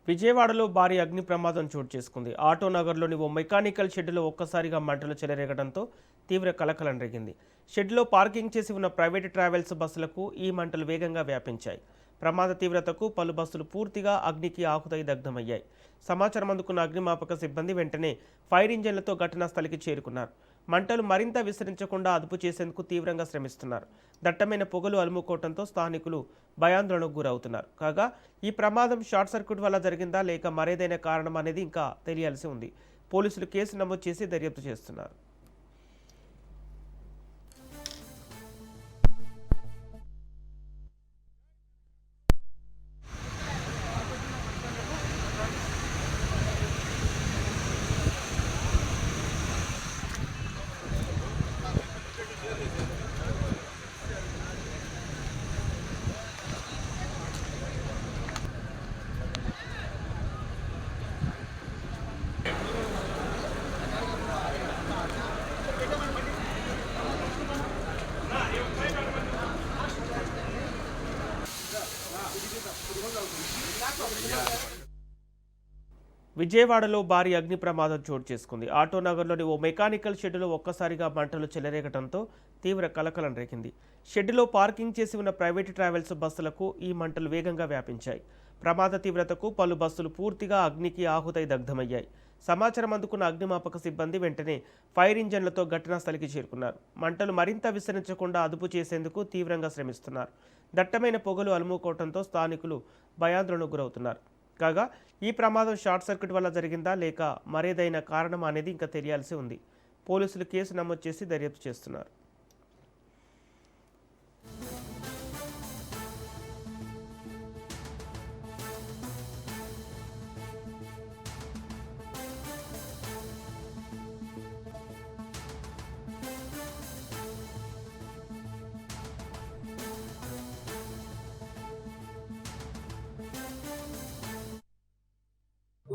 విజయవాడలో భారీ అగ్ని ప్రమాదం చోటు చేసుకుంది. ఆటో నగర్లోని ఓ మెకానికల్ షెడ్లో ఒక్కసారిగా మంటలు చెలరేగడంతో తీవ్ర కలకలం రేగింది. షెడ్లో పార్కింగ్ చేసి ఉన్న ప్రైవేట్ ట్రావెల్స్ బస్సులకు ఈ మంటలు వేగంగా వ్యాపించాయి. ప్రమాద తీవ్రతకు పలు బస్సులు పూర్తిగా అగ్నికి ఆకుతై దగ్ధమయ్యాయి. సమాచారం అందుకున్న అగ్నిమాపక సిబ్బంది వెంటనే ఫైర్ ఇంజన్లతో ఘటనా స్థలికి చేరుకున్నారు. మంటలు మరింత విస్తరించకుండా అదుపు చేసేందుకు తీవ్రంగా శ్రమిస్తున్నారు. దట్టమైన పొగలు అలుముకోవడంతో స్థానికులు భయాందోళనకు గురవుతున్నారు. కాగా ఈ ప్రమాదం షార్ట్ సర్క్యూట్ వల్ల జరిగిందా లేక మరేదైనా కారణం అనేది ఇంకా తెలియాల్సి ఉంది. పోలీసులు కేసు నమోదు చేసి దర్యాప్తు చేస్తున్నారు. విజయవాడలో భారీ అగ్ని ప్రమాదం చోటు చేసుకుంది. ఆటో నగర్లోని ఓ మెకానికల్ షెడ్లో ఒక్కసారిగా మంటలు చెలరేగడంతో తీవ్ర కలకలం రేగింది. షెడ్లో పార్కింగ్ చేసి ఉన్న ప్రైవేట్ ట్రావెల్స్ బస్సులకు ఈ మంటలు వేగంగా వ్యాపించాయి. ప్రమాద తీవ్రతకు పలు బస్సులు పూర్తిగా అగ్నికి ఆహుతై దగ్ధమయ్యాయి. సమాచారం అందుకున్న అగ్నిమాపక సిబ్బంది వెంటనే ఫైర్ ఇంజన్లతో ఘటనా స్థలికి చేరుకున్నారు. మంటలు మరింత విస్తరించకుండా అదుపు చేసేందుకు తీవ్రంగా శ్రమిస్తున్నారు. దట్టమైన పొగలు అలుముకోవడంతో స్థానికులు భయాందోళనకు గురవుతున్నారు. కాగా ఈ ప్రమాదం షార్ట్ సర్క్యూట్ వల్ల జరిగిందా లేక మరేదైనా కారణం అనేది ఇంకా తెలియాల్సి ఉంది. పోలీసులు కేసు నమోదు చేసి దర్యాప్తు చేస్తున్నారు.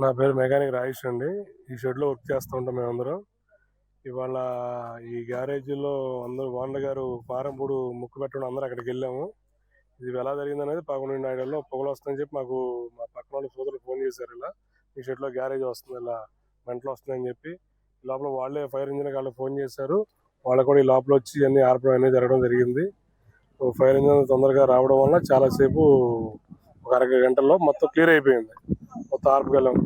నా పేరు మెకానిక్ రాజేష్ అండి. ఈ షెడ్లో వర్క్ చేస్తూ ఉంటాం మేమందరం. ఇవాళ ఈ గ్యారేజీలో అందరూ ఓనర్ గారు పారంపూడు ముక్కు పెట్టడం అందరూ అక్కడికి వెళ్ళాము. ఇది ఎలా జరిగింది అనేది 11 ఐడల్లో పొగలు వస్తుందని చెప్పి మాకు మా పక్కన వాళ్ళు సోదరులు ఫోన్ చేశారు. ఇలా ఈ షెడ్లో గ్యారేజ్ వస్తుంది, ఇలా మంటలు వస్తున్నాయని చెప్పి లోపల వాళ్ళే ఫైర్ ఇంజిన్ వాళ్ళు ఫోన్ చేశారు. వాళ్ళు కూడా ఈ లోపల వచ్చి అన్ని ఆర్పడం అనేది జరగడం జరిగింది. ఫైర్ ఇంజిన్ తొందరగా రావడం వల్ల చాలాసేపు ఒక అరగంటలో మొత్తం క్లియర్ అయిపోయింది. మొత్తం ఆర్పగలం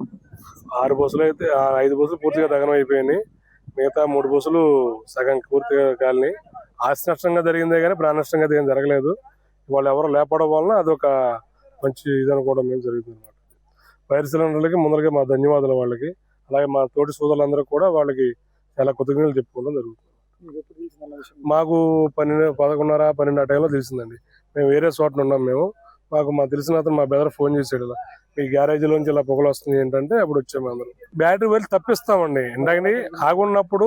6 బస్సులు అయితే 5 బస్సులు పూర్తిగా దగ్ధం అయిపోయినాయి. మిగతా 3 బస్సులు సగం పూర్తిగా కాలినాయి. ఆస్తి నష్టంగా జరిగిందే కానీ ప్రాణ నష్టంగా ఏం జరగలేదు. వాళ్ళు ఎవరు లేపడం వలన అదొక మంచి ఇది అనుకోవడం మేము జరుగుతుంది అనమాట. ఫైర్ సిలిండర్లకి ముందరగా మా ధన్యవాదాలు వాళ్ళకి. అలాగే మా తోటి సోదరులందరూ కూడా వాళ్ళకి చాలా కృతజ్ఞతలు చెప్పుకోవడం జరుగుతుంది. మాకు 11:30-12 టైంలో తెలిసిందండి. మేము వేరే చోట ఉన్నాం. మాకు తెలిసిన అతను మా బ్రదర్ ఫోన్ చేసాడు, ఇలా మీ గ్యారేజీలోంచి ఇలా పొగలు వస్తుంది ఏంటంటే అప్పుడు వచ్చాము అందరం. బ్యాటరీ వైర్లు తప్పిస్తామండి. ఎందుకంటే ఆగున్నప్పుడు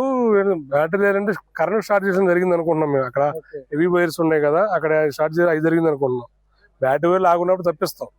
బ్యాటరీ లేదంటే కరెంట్ షార్ట్ చేయడం జరిగింది అనుకుంటున్నాం. మేము అక్కడ హెవీ వైర్స్ ఉన్నాయి కదా, అక్కడ షార్ట్ చేయడం జరిగింది అనుకుంటున్నాం. బ్యాటరీ వైర్లు ఆగున్నప్పుడు తప్పిస్తాం.